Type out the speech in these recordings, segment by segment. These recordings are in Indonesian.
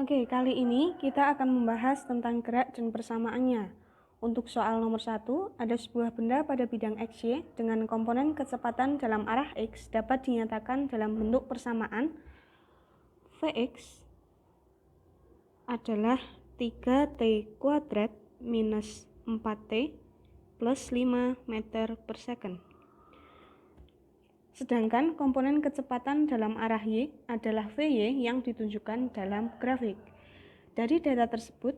Oke, kali ini kita akan membahas tentang gerak dan persamaannya. Untuk soal nomor 1, ada sebuah benda pada bidang XY dengan komponen kecepatan dalam arah X dapat dinyatakan dalam bentuk persamaan. Vx adalah 3t kuadrat minus 4t plus 5 meter per second. Sedangkan komponen kecepatan dalam arah Y adalah Vy yang ditunjukkan dalam grafik. Dari data tersebut,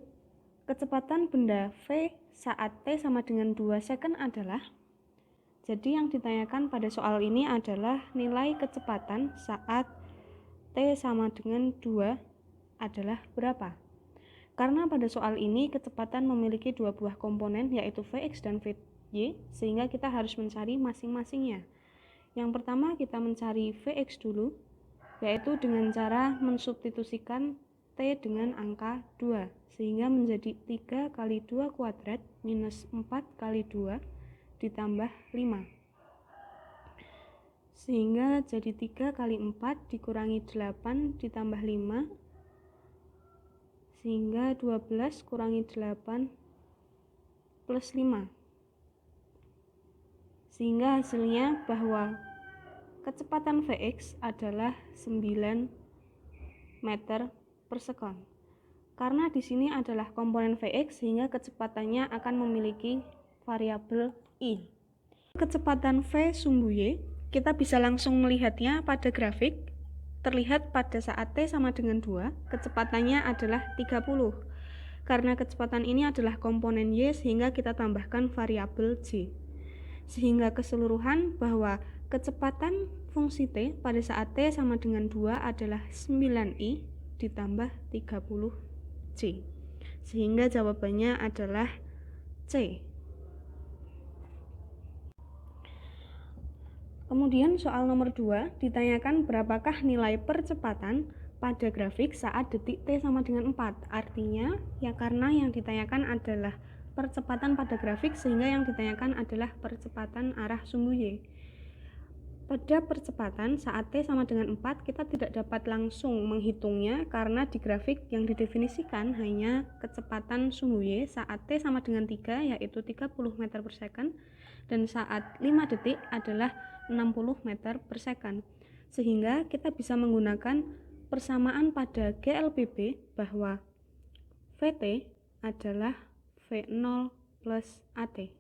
kecepatan benda V saat T sama dengan 2 second adalah, jadi yang ditanyakan pada soal ini adalah nilai kecepatan saat T sama dengan 2 adalah berapa. Karena pada soal ini kecepatan memiliki dua buah komponen yaitu Vx dan Vy, sehingga kita harus mencari masing-masingnya. Yang pertama kita mencari Vx dulu, yaitu dengan cara mensubstitusikan T dengan angka 2, sehingga menjadi 3 kali 2 kuadrat minus 4 kali 2 ditambah 5. Sehingga jadi 3 kali 4 dikurangi 8 ditambah 5, sehingga 12 kurangi 8 plus 5. Sehingga hasilnya bahwa kecepatan Vx adalah 9 meter per second. Karena di sini adalah komponen Vx, sehingga kecepatannya akan memiliki variabel I. Kecepatan V sumbu Y, kita bisa langsung melihatnya pada grafik. Terlihat pada saat T sama dengan 2, kecepatannya adalah 30. Karena kecepatan ini adalah komponen Y, sehingga kita tambahkan variabel J. Sehingga keseluruhan bahwa kecepatan fungsi T pada saat T sama dengan 2 adalah 9I ditambah 30J. Sehingga jawabannya adalah C. Kemudian soal nomor 2 ditanyakan berapakah nilai percepatan pada grafik saat detik T sama dengan 4. Artinya ya karena yang ditanyakan adalah percepatan pada grafik, sehingga yang ditanyakan adalah percepatan arah sumbu Y. Pada percepatan saat T sama dengan 4, kita tidak dapat langsung menghitungnya karena di grafik yang didefinisikan hanya kecepatan sumbu Y saat T sama dengan 3, yaitu 30 meter per second, dan saat 5 detik adalah 60 meter per second. Sehingga kita bisa menggunakan persamaan pada GLPB bahwa Vt adalah V0 plus AT.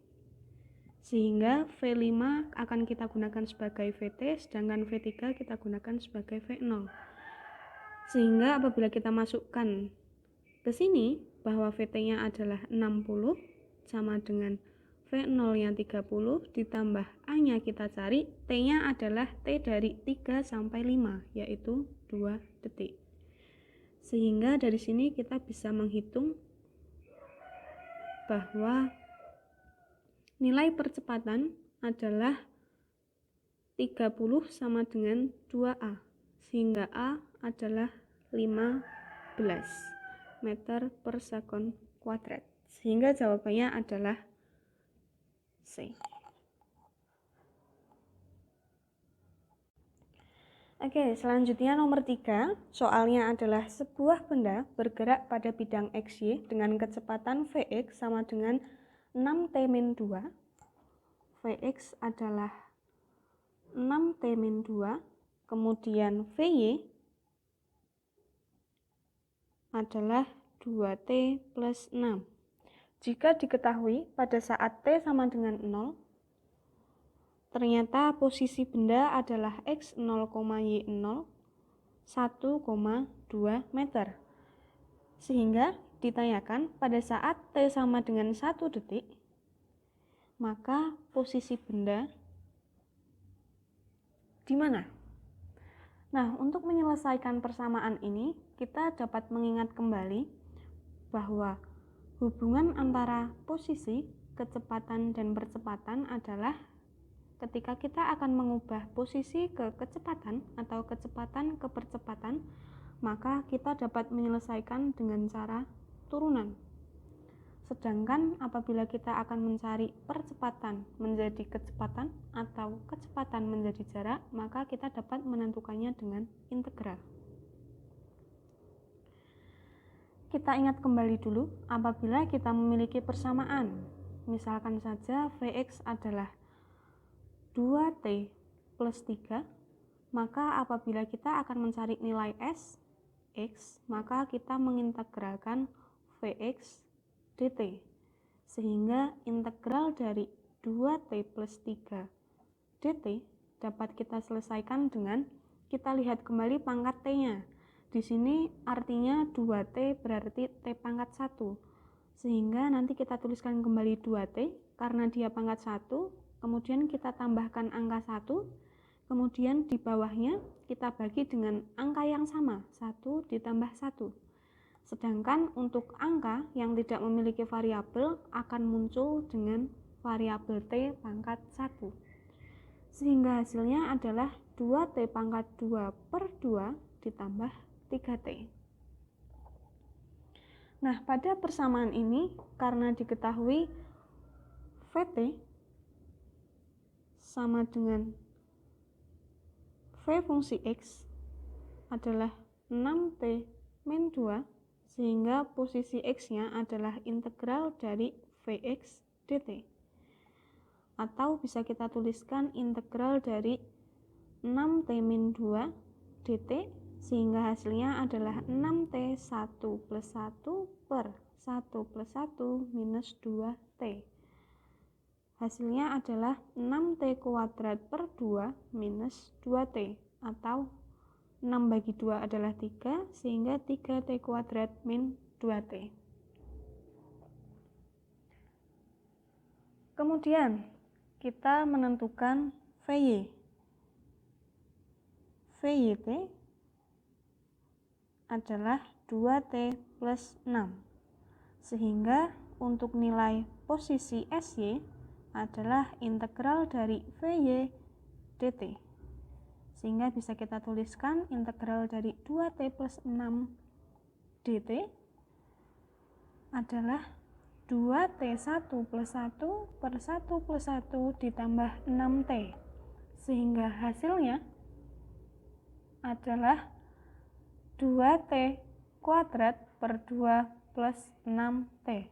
Sehingga V5 akan kita gunakan sebagai Vt, sedangkan V3 kita gunakan sebagai V0. Sehingga apabila kita masukkan ke sini bahwa Vt-nya adalah 60 sama dengan V0 yang 30 ditambah A-nya kita cari, T-nya adalah T dari 3 sampai 5, yaitu 2 detik. Sehingga dari sini kita bisa menghitung bahwa nilai percepatan adalah 30 sama dengan 2A, sehingga A adalah 15 meter per second kuadrat. Sehingga jawabannya adalah C. Oke, selanjutnya nomor 3, soalnya adalah sebuah benda bergerak pada bidang XY dengan kecepatan Vx sama dengan 6t-2. Vx adalah 6t-2, kemudian Vy adalah 2t plus 6. Jika diketahui pada saat t sama dengan 0, ternyata posisi benda adalah x0, y0 1,2 meter. Sehingga ditanyakan pada saat t sama dengan 1 detik, maka posisi benda di mana? Nah, untuk menyelesaikan persamaan ini, kita dapat mengingat kembali bahwa hubungan antara posisi, kecepatan, dan percepatan adalah ketika kita akan mengubah posisi ke kecepatan atau kecepatan ke percepatan, maka kita dapat menyelesaikan dengan cara turunan. Sedangkan apabila kita akan mencari percepatan menjadi kecepatan atau kecepatan menjadi jarak, maka kita dapat menentukannya dengan integral. kita ingat kembali dulu apabila kita memiliki persamaan. Misalkan saja Vx adalah 2T plus 3, maka apabila kita akan mencari nilai S, X, maka kita mengintegralkan Vx dt. Sehingga integral dari 2T plus 3 dt dapat kita selesaikan dengan kita lihat kembali pangkat T-nya. Di sini artinya 2T berarti T pangkat 1. Sehingga nanti kita tuliskan kembali 2T karena dia pangkat 1, kemudian kita tambahkan angka 1, kemudian di bawahnya kita bagi dengan angka yang sama, 1 ditambah 1. Sedangkan untuk angka yang tidak memiliki variabel akan muncul dengan variabel T pangkat 1. Sehingga hasilnya adalah 2T pangkat 2 per 2 ditambah 3T. Nah, pada persamaan ini karena diketahui Vt sama dengan V fungsi X adalah 6T min 2, sehingga posisi X-nya adalah integral dari Vx dt. Atau bisa kita tuliskan integral dari 6T min 2 dt, sehingga hasilnya adalah 6T 1 plus 1 per 1 plus 1 minus 2T. Hasilnya adalah 6T kuadrat per 2 minus 2T, atau 6 bagi 2 adalah 3, sehingga 3T kuadrat min 2T. Kemudian, kita menentukan Vy. Vyt adalah 2T plus 6. Sehingga untuk nilai posisi Sy adalah integral dari Vy dt. Sehingga bisa kita tuliskan integral dari 2T plus 6 dt adalah 2T 1 plus 1 per 1 plus 1 ditambah 6T. Sehingga hasilnya adalah 2T kuadrat per 2 plus 6T.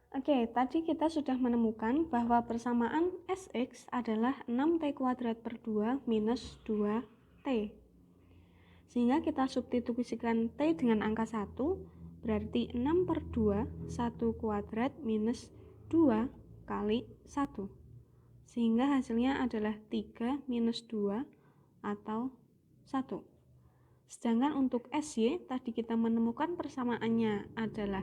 Oke, tadi kita sudah menemukan bahwa persamaan Sx adalah 6T kuadrat per 2 minus 2T. Sehingga kita substitusikan T dengan angka 1, berarti 6 per 2, 1 kuadrat minus 2 kali 1. Sehingga hasilnya adalah 3 minus 2 atau 1. Sedangkan untuk Sy, tadi kita menemukan persamaannya adalah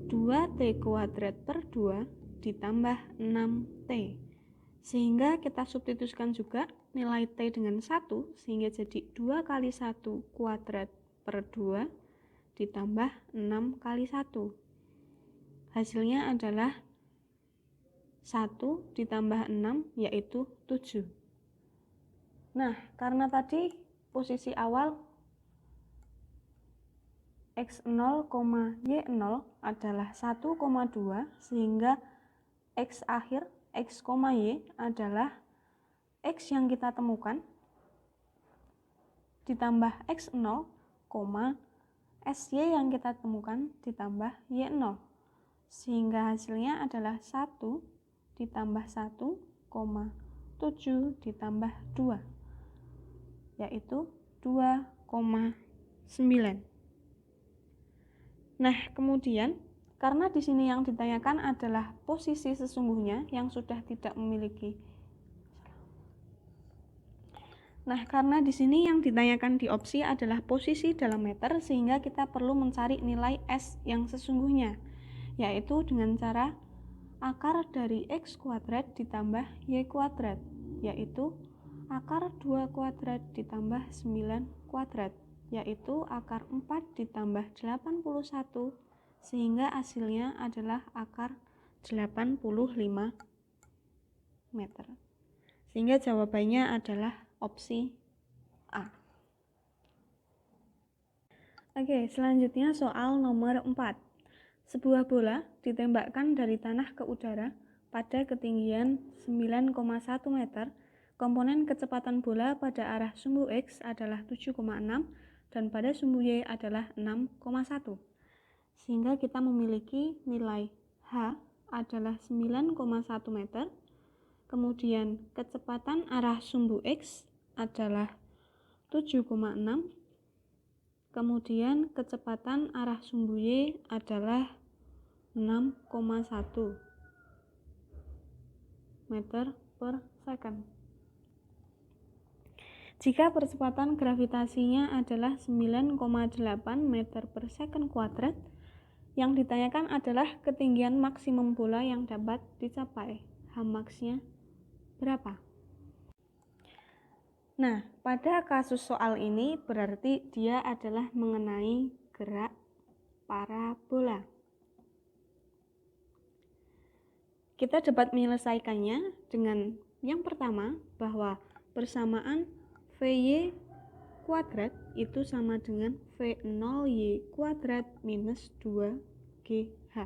2T kuadrat per 2 ditambah 6T. Sehingga kita substitusikan juga nilai T dengan 1, sehingga jadi 2 kali 1 kuadrat per 2 ditambah 6 kali 1. Hasilnya adalah 1 ditambah 6 yaitu 7. Nah, karena tadi posisi awal X0, Y0 adalah 1,2, sehingga X akhir X, Y adalah X yang kita temukan ditambah X0, Sy yang kita temukan ditambah Y0. Sehingga hasilnya adalah 1 ditambah 1, 7 ditambah 2, yaitu 2,9. Nah, kemudian karena di sini yang ditanyakan adalah posisi sesungguhnya yang sudah tidak memiliki. Nah, karena di sini yang ditanyakan di opsi adalah posisi dalam meter, sehingga kita perlu mencari nilai S yang sesungguhnya, yaitu dengan cara akar dari X kuadrat ditambah Y kuadrat, yaitu akar 2 kuadrat ditambah 9 kuadrat, yaitu akar 4 ditambah 81, sehingga hasilnya adalah akar 85 meter. Sehingga jawabannya adalah opsi A. Oke, selanjutnya soal nomor 4. Sebuah bola ditembakkan dari tanah ke udara pada ketinggian 9,1 meter, komponen kecepatan bola pada arah sumbu X adalah 7,6 dan pada sumbu Y adalah 6,1. Sehingga kita memiliki nilai H adalah 9,1 meter. Kemudian kecepatan arah sumbu X adalah 7,6. Kemudian kecepatan arah sumbu Y adalah 6,1 meter per second. Jika percepatan gravitasinya adalah 9,8 meter per second kuadrat, yang ditanyakan adalah ketinggian maksimum bola yang dapat dicapai. Hmax-nya berapa? Nah, pada kasus soal ini berarti dia adalah mengenai gerak parabola. Kita dapat menyelesaikannya dengan yang pertama, bahwa persamaan VY kuadrat itu sama dengan V0Y kuadrat minus 2GH.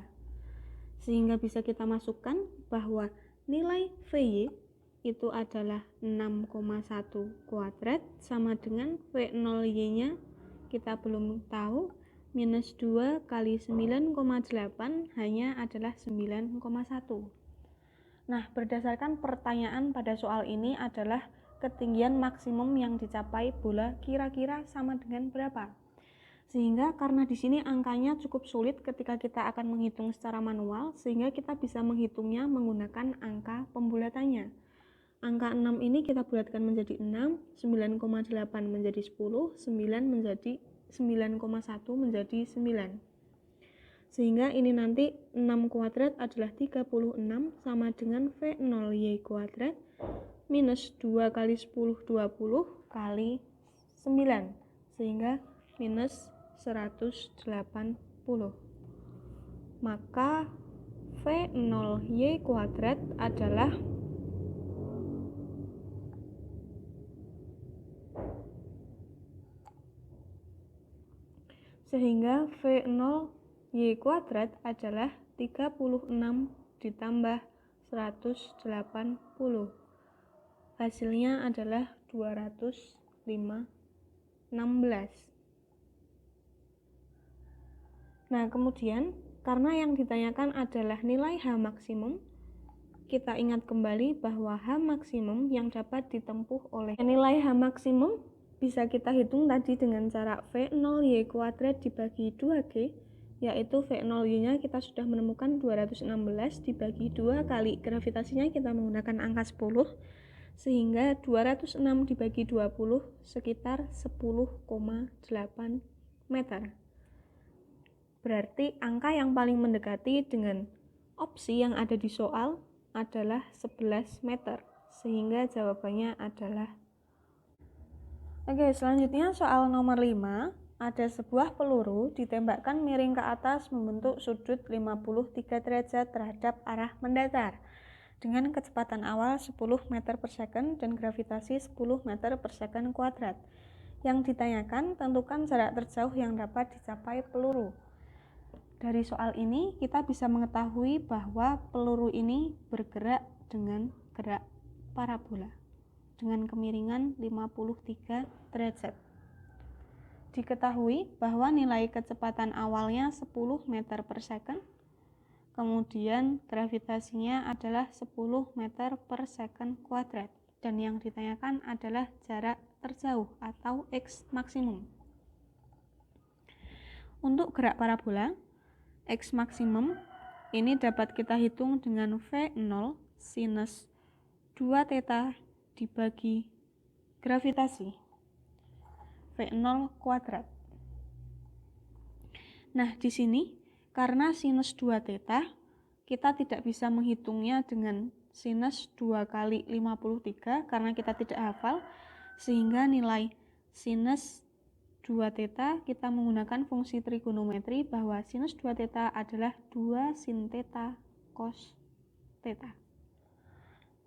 Sehingga bisa kita masukkan bahwa nilai VY itu adalah 6,1 kuadrat sama dengan V0Y-nya kita belum tahu, minus 2 kali 9,8 hanya adalah 9,1. Nah, berdasarkan pertanyaan pada soal ini adalah ketinggian maksimum yang dicapai bola kira-kira sama dengan berapa. Sehingga karena di sini angkanya cukup sulit ketika kita akan menghitung secara manual, sehingga kita bisa menghitungnya menggunakan angka pembulatannya. Angka 6 ini kita bulatkan menjadi 6, 9,8 menjadi 10, 9 menjadi 9,1 menjadi 9. Sehingga ini nanti 6 kuadrat adalah 36 sama dengan V0Y kuadrat minus 2 kali 10, 20 kali 9. Sehingga minus 180. Maka V0Y kuadrat adalah sehingga V0Y kuadrat adalah 36 ditambah 180. Hasilnya adalah 216. Nah, kemudian karena yang ditanyakan adalah nilai H maksimum, kita ingat kembali bahwa H maksimum yang dapat ditempuh oleh nilai H maksimum bisa kita hitung tadi dengan cara V0Y kuadrat dibagi 2G, yaitu V0Y-nya kita sudah menemukan 216 dibagi 2 kali gravitasinya kita menggunakan angka 10, sehingga 206 dibagi 20 sekitar 10,8 meter. Berarti angka yang paling mendekati dengan opsi yang ada di soal adalah 11 meter, sehingga jawabannya adalah. Oke, selanjutnya soal nomor 5. Ada sebuah peluru ditembakkan miring ke atas membentuk sudut 53 derajat terhadap arah mendatar dengan kecepatan awal 10 meter per second dan gravitasi 10 meter per second kuadrat. Yang ditanyakan, tentukan jarak terjauh yang dapat dicapai peluru. Dari soal ini kita bisa mengetahui bahwa peluru ini bergerak dengan gerak parabola dengan kemiringan 53 derajat. Diketahui bahwa nilai kecepatan awalnya 10 meter per second, kemudian gravitasinya adalah 10 meter per second kuadrat, dan yang ditanyakan adalah jarak terjauh atau X maksimum. Untuk gerak parabola, X maksimum ini dapat kita hitung dengan V0 sinus 2 theta dibagi gravitasi V0 kuadrat. Nah, di sini karena sinus 2 theta, kita tidak bisa menghitungnya dengan sinus 2 kali 53 karena kita tidak hafal, sehingga nilai sinus 2 theta kita menggunakan fungsi trigonometri bahwa sinus 2 theta adalah 2 sin theta cos theta.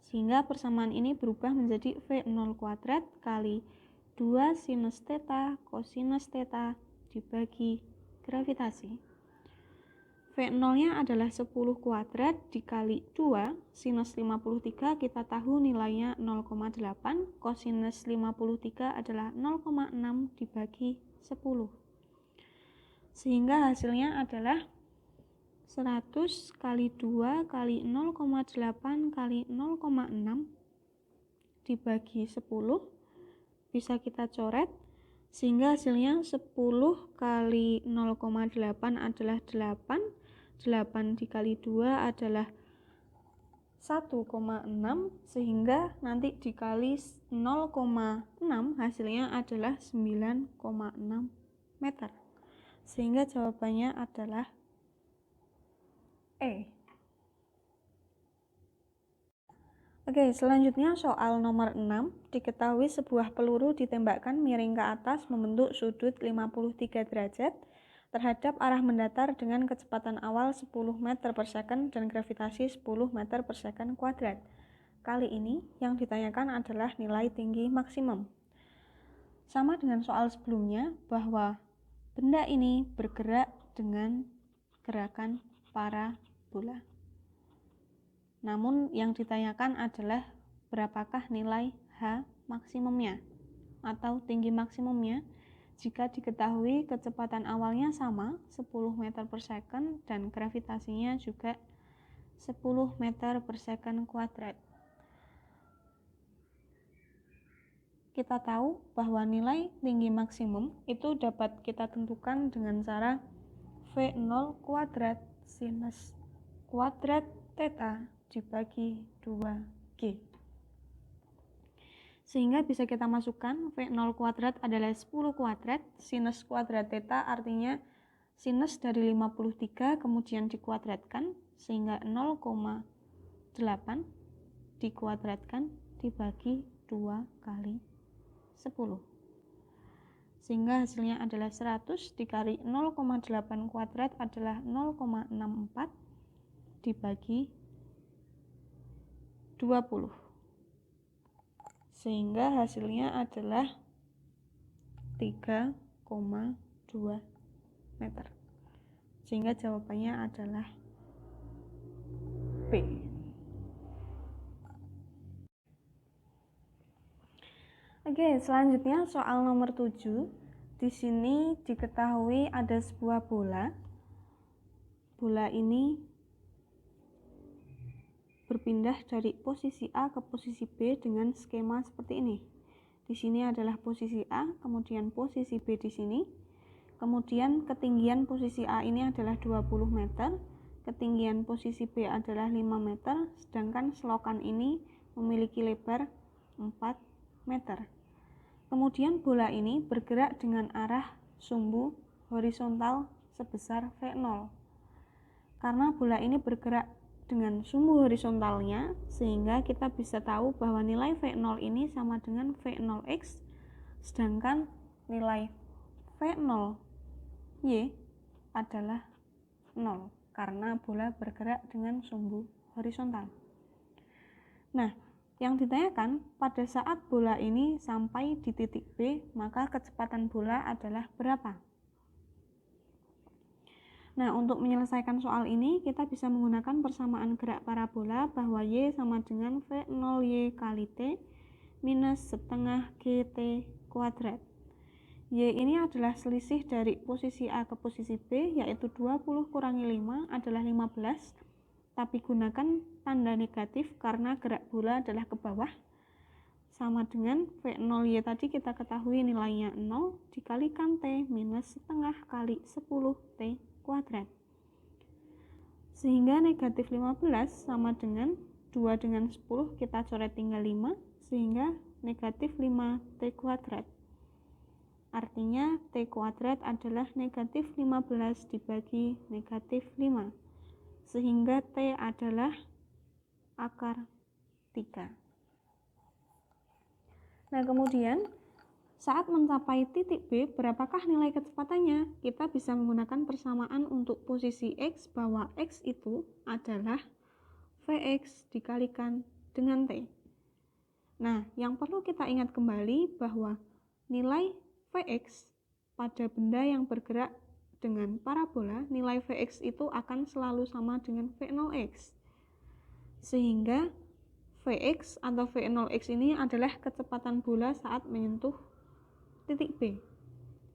Sehingga persamaan ini berubah menjadi V0 kuadrat kali 2 sinus theta cosinus theta dibagi gravitasi. V0-nya adalah 10 kuadrat dikali 2, sinus 53 kita tahu nilainya 0,8, kosinus 53 adalah 0,6 dibagi 10. Sehingga hasilnya adalah 100 kali 2 kali 0,8 kali 0,6 dibagi 10, bisa kita coret, sehingga hasilnya 10 kali 0,8 adalah 8, 8 dikali 2 adalah 1,6, sehingga nanti dikali 0,6 hasilnya adalah 9,6 meter. Sehingga jawabannya adalah E. Oke, selanjutnya soal nomor 6. Diketahui sebuah peluru ditembakkan miring ke atas membentuk sudut 53 derajat terhadap arah mendatar dengan kecepatan awal 10 meter per second dan gravitasi 10 meter per second kuadrat. Kali ini yang ditanyakan adalah nilai tinggi maksimum. Sama dengan soal sebelumnya, bahwa benda ini bergerak dengan gerakan parabola. Namun yang ditanyakan adalah berapakah nilai H maksimumnya atau tinggi maksimumnya jika diketahui kecepatan awalnya sama 10 meter per second dan gravitasinya juga 10 meter per second kuadrat. Kita tahu bahwa nilai tinggi maksimum itu dapat kita tentukan dengan cara V0 kuadrat sinus kuadrat theta dibagi 2G. Sehingga bisa kita masukkan V0 kuadrat adalah 10 kuadrat, sinus kuadrat theta artinya sinus dari 53 kemudian dikuadratkan, sehingga 0,8 dikuadratkan dibagi 2 kali 10. Sehingga hasilnya adalah 100 dikali 0,8 kuadrat adalah 0,64 dibagi 20. Sehingga hasilnya adalah 3,2 meter. Sehingga jawabannya adalah B. Oke, selanjutnya soal nomor 7. Di sini diketahui ada sebuah bola. Bola ini berpindah dari posisi A ke posisi B dengan skema seperti ini. Di sini adalah posisi A, kemudian posisi B di sini. Kemudian ketinggian posisi A ini adalah 20 meter, ketinggian posisi B adalah 5 meter, sedangkan selokan ini memiliki lebar 4 meter. Kemudian bola ini bergerak dengan arah sumbu horizontal sebesar V0. Karena bola ini bergerak dengan sumbu horizontalnya, sehingga kita bisa tahu bahwa nilai V0 ini sama dengan V0x, sedangkan nilai V0y adalah 0 karena bola bergerak dengan sumbu horizontal. Nah, yang ditanyakan pada saat bola ini sampai di titik B, maka kecepatan bola adalah berapa? Nah, untuk menyelesaikan soal ini, kita bisa menggunakan persamaan gerak parabola bahwa Y sama dengan V0Y kali T minus setengah GT kuadrat. Y ini adalah selisih dari posisi A ke posisi B, yaitu 20 kurangi 5 adalah 15, tapi gunakan tanda negatif karena gerak bola adalah ke bawah. Sama dengan V0Y tadi kita ketahui nilainya 0 dikalikan T minus setengah kali 10 T kuadrat. Sehingga negatif 15 sama dengan 2 dengan 10 kita coret tinggal 5, sehingga negatif 5T kuadrat. Artinya T kuadrat adalah negatif 15 dibagi negatif 5, sehingga T adalah akar 3. Nah, kemudian saat mencapai titik B, berapakah nilai kecepatannya? Kita bisa menggunakan persamaan untuk posisi X, bahwa X itu adalah Vx dikalikan dengan T. Nah, yang perlu kita ingat kembali bahwa nilai Vx pada benda yang bergerak dengan parabola, nilai Vx itu akan selalu sama dengan V0x. Sehingga Vx atau V0x ini adalah kecepatan bola saat menyentuh titik B.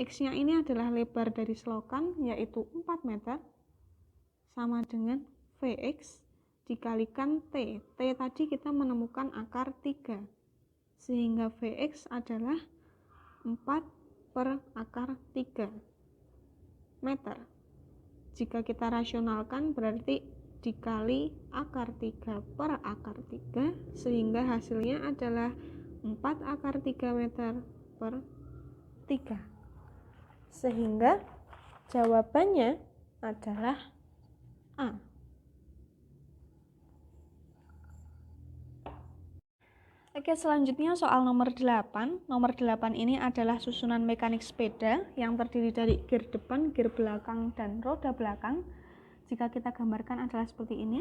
X-nya ini adalah lebar dari selokan, yaitu 4 meter, sama dengan Vx dikalikan T. T tadi kita menemukan akar 3. Sehingga Vx adalah 4 per akar 3 meter. Jika kita rasionalkan berarti dikali akar 3 per akar 3, sehingga hasilnya adalah 4 akar 3 meter per 3. Sehingga jawabannya adalah A. Oke, selanjutnya soal nomor 8. Nomor 8 ini adalah susunan mekanik sepeda yang terdiri dari gear depan, gear belakang, dan roda belakang. Jika kita gambarkan adalah seperti ini.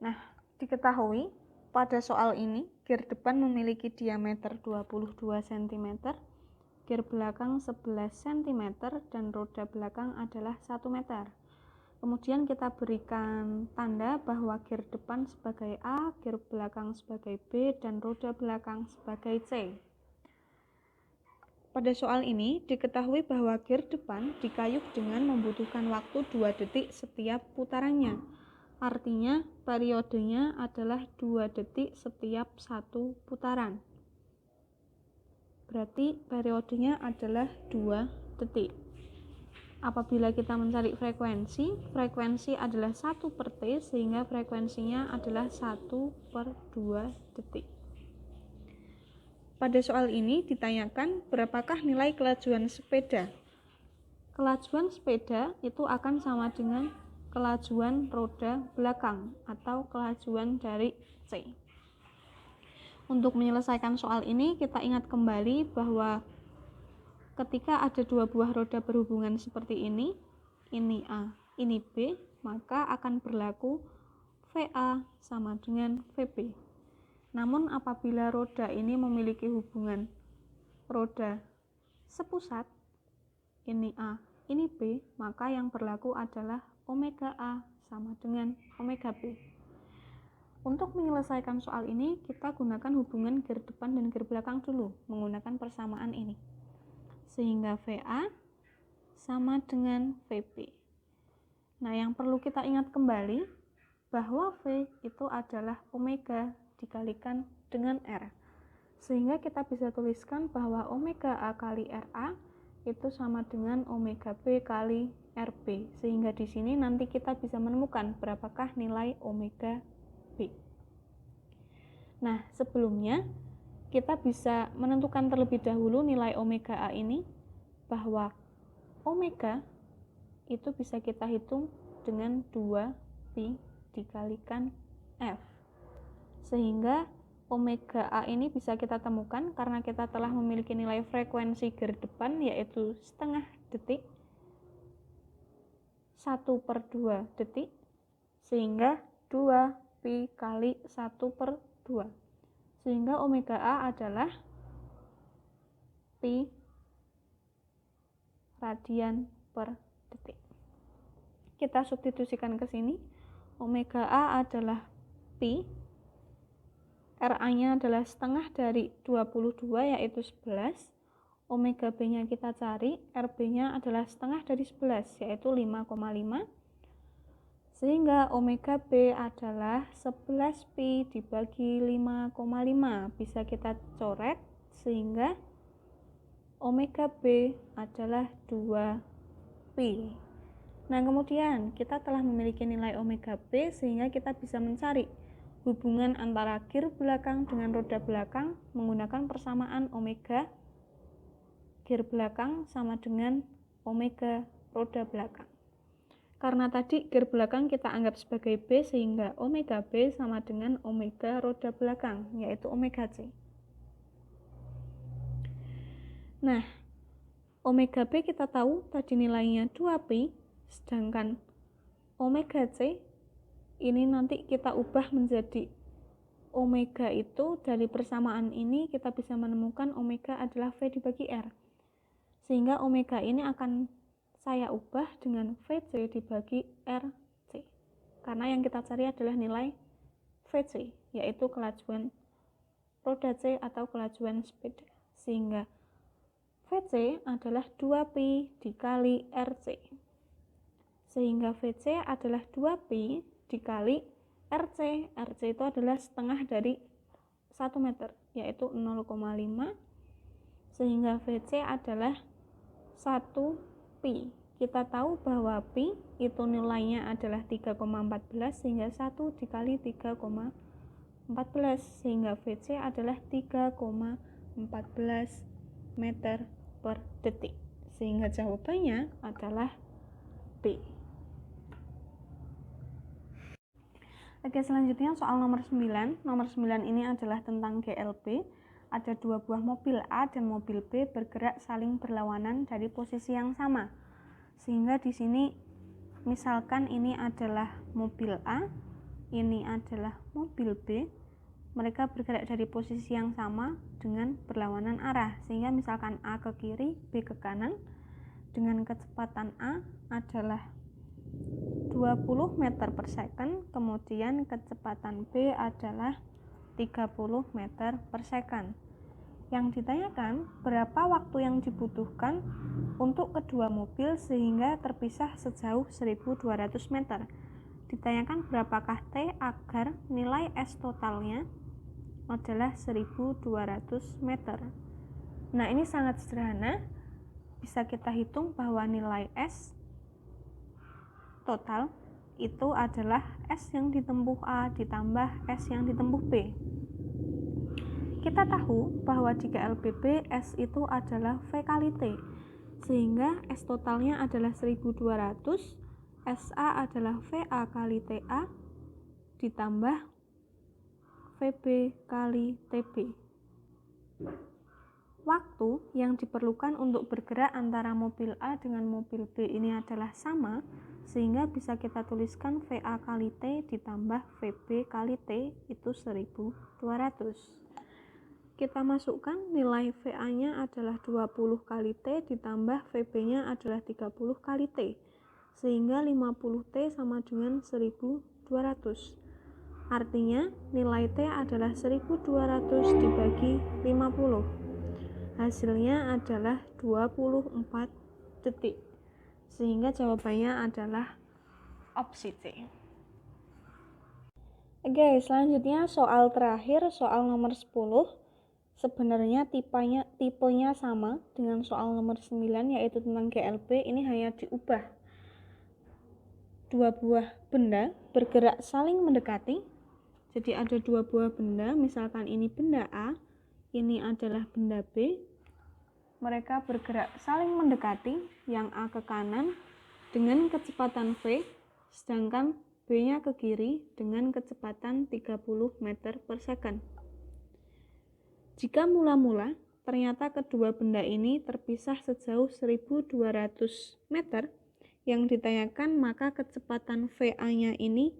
Nah, diketahui pada soal ini gear depan memiliki diameter 22 cm, gear belakang 11 cm, dan roda belakang adalah 1 meter. Kemudian kita berikan tanda bahwa gear depan sebagai A, gear belakang sebagai B, dan roda belakang sebagai C. Pada soal ini diketahui bahwa gear depan dikayuh dengan membutuhkan waktu 2 detik setiap putarannya. Artinya periodenya adalah 2 detik setiap 1 putaran. Berarti periodenya adalah 2 detik. Apabila kita mencari frekuensi adalah 1 per T, sehingga frekuensinya adalah 1 per 2 detik. Pada soal ini ditanyakan berapakah nilai kelajuan sepeda. Kelajuan sepeda itu akan sama dengan kelajuan roda belakang atau kelajuan dari C. Untuk menyelesaikan soal ini, kita ingat kembali bahwa ketika ada 2 buah roda berhubungan seperti ini A, ini B, maka akan berlaku VA sama dengan VB. Namun apabila roda ini memiliki hubungan roda sepusat, ini A, ini B, maka yang berlaku adalah omega A sama dengan omega B. Untuk menyelesaikan soal ini, kita gunakan hubungan gear depan dan gear belakang dulu, menggunakan persamaan ini. Sehingga VA sama dengan VB. Nah, yang perlu kita ingat kembali, bahwa V itu adalah omega dikalikan dengan R. Sehingga kita bisa tuliskan bahwa omega A kali RA itu sama dengan omega B kali RB. Sehingga di sini nanti kita bisa menemukan berapakah nilai omega B. Nah, sebelumnya kita bisa menentukan terlebih dahulu nilai omega A ini, bahwa omega itu bisa kita hitung dengan 2pi dikalikan F. Sehingga omega A ini bisa kita temukan karena kita telah memiliki nilai frekuensi gear depan yaitu setengah detik, 1 per 2 detik, sehingga 2pi kali 1 per 2. Sehingga omega A adalah pi radian per detik. Kita substitusikan ke sini. Omega A adalah pi, RA-nya adalah setengah dari 22 yaitu 11. Omega B-nya kita cari, RB-nya adalah setengah dari 11 yaitu 5,5. Sehingga omega B adalah 11pi dibagi 5,5. Bisa kita coret sehingga omega B adalah 2pi. Nah, kemudian kita telah memiliki nilai omega B sehingga kita bisa mencari hubungan antara gear belakang dengan roda belakang menggunakan persamaan omega gear belakang sama dengan omega roda belakang. Karena tadi gear belakang kita anggap sebagai B, sehingga omega B sama dengan omega roda belakang, yaitu omega C. Nah, omega B kita tahu tadi nilainya 2pi, sedangkan omega C ini nanti kita ubah menjadi omega, itu dari persamaan ini kita bisa menemukan omega adalah V dibagi R. Sehingga omega ini akan saya ubah dengan VC dibagi RC. Karena yang kita cari adalah nilai VC, yaitu kelajuan roda C atau kelajuan sepeda. Sehingga VC adalah 2pi dikali RC. Sehingga VC adalah 2pi dikali RC. RC itu adalah setengah dari 1 meter, yaitu 0,5. Sehingga VC adalah 1 pi. Kita tahu bahwa pi itu nilainya adalah 3,14, sehingga 1 dikali 3,14, sehingga VC adalah 3,14 meter per detik. Sehingga jawabannya adalah B. Oke, selanjutnya soal nomor 9. Nomor 9 ini adalah tentang GLB. Ada dua buah mobil A dan mobil B bergerak saling berlawanan dari posisi yang sama. Sehingga di sini misalkan ini adalah mobil A, ini adalah mobil B. Mereka bergerak dari posisi yang sama dengan berlawanan arah. Sehingga misalkan A ke kiri, B ke kanan, dengan kecepatan A adalah 20 meter per second, kemudian kecepatan B adalah 30 meter per second. Yang ditanyakan berapa waktu yang dibutuhkan untuk kedua mobil sehingga terpisah sejauh 1200 meter. Ditanyakan berapakah T agar nilai S totalnya adalah 1200 meter. Nah, ini sangat sederhana. Bisa kita hitung bahwa nilai S total itu adalah S yang ditempuh A ditambah S yang ditempuh B. Kita tahu bahwa jika LBB S itu adalah V kali T, sehingga S totalnya adalah 1200, SA adalah VA kali TA ditambah VB kali TB. Waktu yang diperlukan untuk bergerak antara mobil A dengan mobil B ini adalah sama, sehingga bisa kita tuliskan VA kali T ditambah VB kali T itu 1200. Kita masukkan nilai VA-nya adalah 20 kali T ditambah VB-nya adalah 30 kali T, sehingga 50T sama dengan 1200. Artinya nilai T adalah 1200 dibagi 50. Hasilnya adalah 24 detik. Sehingga jawabannya adalah opsi C. Oke, selanjutnya soal terakhir, soal nomor 10. Sebenarnya tipenya sama dengan soal nomor 9, yaitu tentang GLB. Ini hanya diubah. Dua buah benda bergerak saling mendekati. Jadi ada dua buah benda, misalkan ini benda A, ini adalah benda B. Mereka bergerak saling mendekati, yang A ke kanan dengan kecepatan V, sedangkan B-nya ke kiri dengan kecepatan 30 meter per second. Jika mula-mula ternyata kedua benda ini terpisah sejauh 1200 meter, yang ditanyakan maka kecepatan VA-nya ini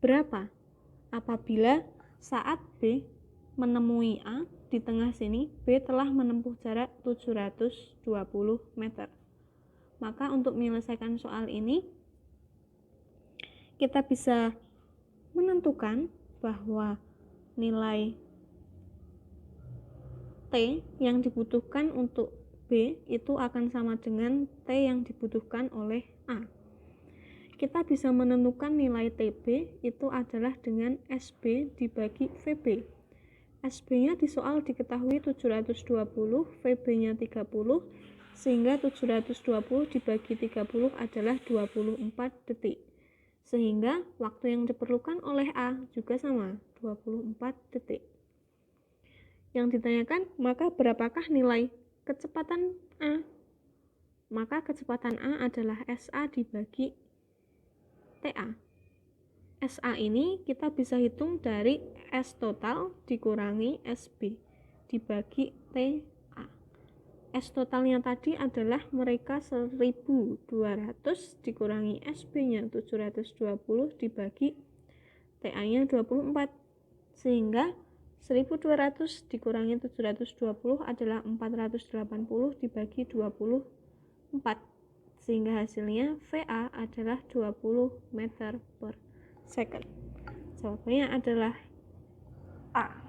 berapa? Apabila saat B menemui A di tengah sini, B telah menempuh jarak 720 meter. Maka untuk menyelesaikan soal ini, kita bisa menentukan bahwa nilai T yang dibutuhkan untuk B itu akan sama dengan T yang dibutuhkan oleh A. Kita bisa menentukan nilai TB itu adalah dengan SB dibagi VB. SB-nya di soal diketahui 720, VB-nya 30, sehingga 720 dibagi 30 adalah 24 detik. Sehingga waktu yang diperlukan oleh A juga sama, 24 detik. Yang ditanyakan, maka berapakah nilai kecepatan A? Maka kecepatan A adalah SA dibagi TA. SA ini kita bisa hitung dari S total dikurangi SB dibagi TA. S totalnya tadi adalah mereka 1200 dikurangi SB-nya 720 dibagi TA-nya 24, sehingga 1200 dikurangi 720 adalah 480 dibagi 24, sehingga hasilnya VA adalah 20 meter per second. Jawabannya adalah A.